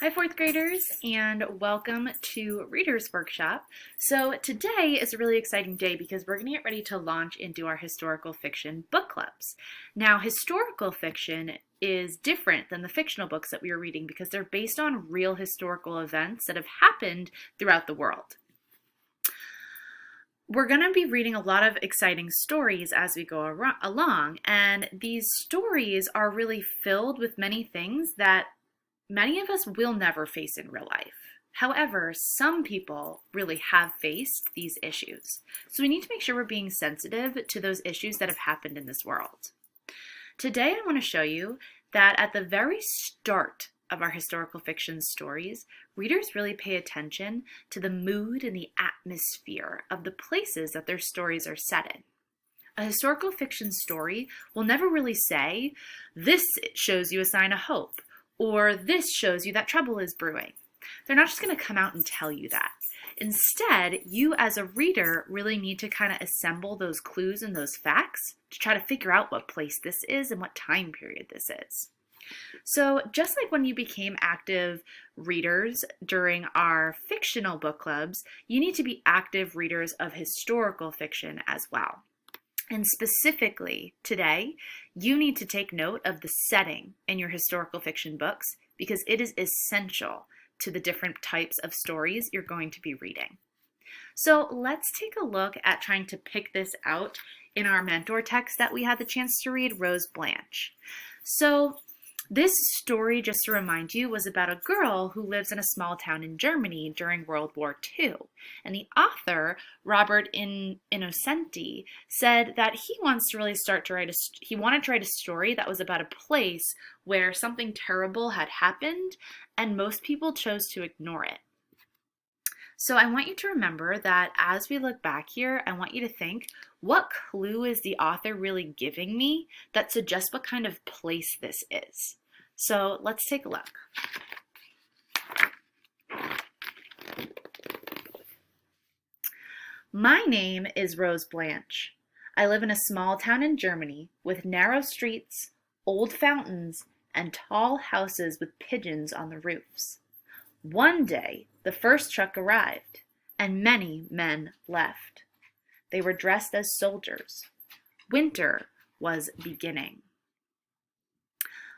Hi, fourth graders, and welcome to Reader's Workshop. So today is a really exciting day because we're going to get ready to launch into our historical fiction book clubs. Now, historical fiction is different than the fictional books that we are reading because they're based on real historical events that have happened throughout the world. We're going to be reading a lot of exciting stories as we go along, and these stories are really filled with many things that many of us will never face in real life. However, some people really have faced these issues. So we need to make sure we're being sensitive to those issues that have happened in this world. Today, I want to show you that at the very start of our historical fiction stories, readers really pay attention to the mood and the atmosphere of the places that their stories are set in. A historical fiction story will never really say, "This shows you a sign of hope," or "this shows you that trouble is brewing." They're not just going to come out and tell you that. Instead, you as a reader really need to kind of assemble those clues and those facts to try to figure out what place this is and what time period this is. So just like when you became active readers during our fictional book clubs, you need to be active readers of historical fiction as well. And specifically today, you need to take note of the setting in your historical fiction books because it is essential to the different types of stories you're going to be reading. So let's take a look at trying to pick this out in our mentor text that we had the chance to read, Rose Blanche. So this story, just to remind you, was about a girl who lives in a small town in Germany during World War II. And the author, Robert Innocenti, said that he wants to really start to write he wanted to write a story that was about a place where something terrible had happened and most people chose to ignore it. So I want you to remember that as we look back here, I want you to think, what clue is the author really giving me that suggests what kind of place this is? So let's take a look. My name is Rose Blanche. I live in a small town in Germany with narrow streets, old fountains, and tall houses with pigeons on the roofs. One day, the first truck arrived, and many men left. They were dressed as soldiers. Winter was beginning.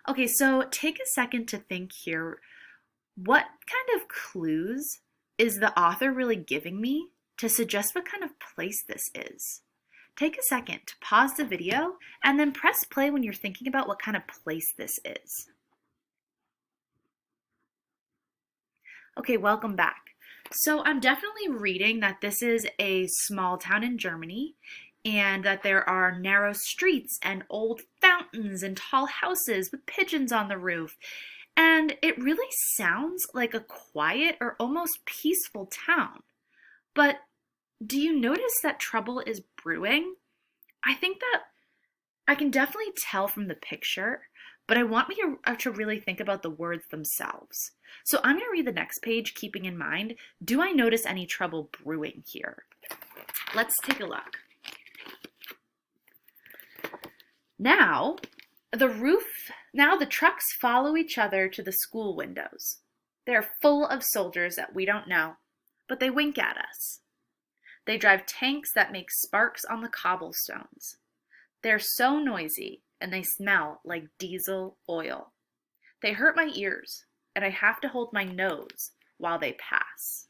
Okay, so take a second to think here. What kind of clues is the author really giving me to suggest what kind of place this is? Take a second to pause the video and then press play when you're thinking about what kind of place this is. Okay, welcome back. So I'm definitely reading that this is a small town in Germany and that there are narrow streets and old fountains and tall houses with pigeons on the roof. And it really sounds like a quiet or almost peaceful town. But do you notice that trouble is brewing? I think that I can definitely tell from the picture, but I want you to really think about the words themselves. So I'm going to read the next page, keeping in mind, do I notice any trouble brewing here? Let's take a look. Now the trucks follow each other to the school windows. They're full of soldiers that we don't know, but they wink at us. They drive tanks that make sparks on the cobblestones. They're so noisy, and they smell like diesel oil. They hurt my ears, and I have to hold my nose while they pass.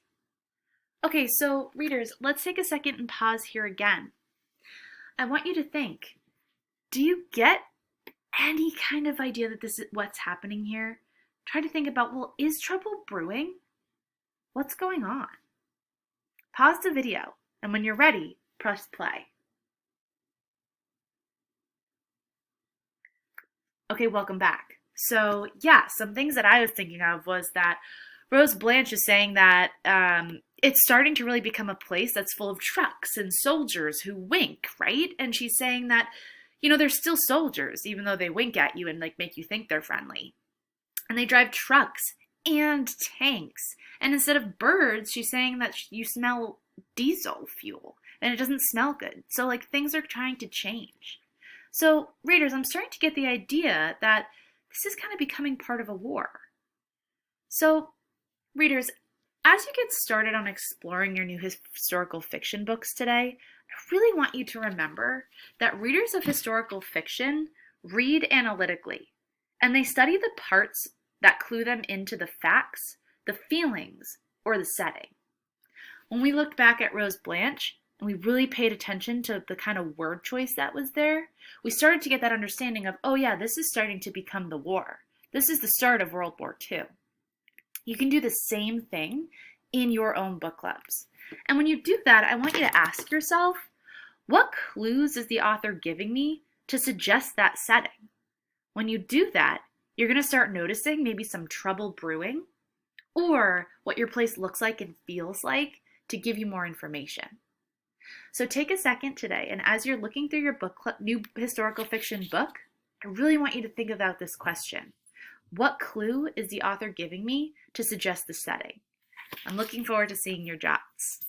Okay, so readers, let's take a second and pause here again. I want you to think, do you get any kind of idea that this is what's happening here? Try to think about, well, is trouble brewing? What's going on? Pause the video, and when you're ready, press play. Okay, welcome back. So yeah, some things that I was thinking of was that Rose Blanche is saying that it's starting to really become a place that's full of trucks and soldiers who wink, right? And she's saying that, you know, they're still soldiers, even though they wink at you and like make you think they're friendly. And they drive trucks and tanks. And instead of birds, she's saying that you smell diesel fuel and it doesn't smell good. So like things are trying to change. So readers, I'm starting to get the idea that this is kind of becoming part of a war. So, readers, as you get started on exploring your new historical fiction books today, I really want you to remember that readers of historical fiction read analytically, and they study the parts that clue them into the facts, the feelings, or the setting. When we looked back at Rose Blanche and we really paid attention to the kind of word choice that was there, we started to get that understanding of, oh yeah, this is starting to become the war. This is the start of World War II. You can do the same thing in your own book clubs. And when you do that, I want you to ask yourself, what clues is the author giving me to suggest that setting? When you do that, you're going to start noticing maybe some trouble brewing or what your place looks like and feels like to give you more information. So take a second today, and as you're looking through your book club, new historical fiction book, I really want you to think about this question. What clue is the author giving me to suggest the setting? I'm looking forward to seeing your jots.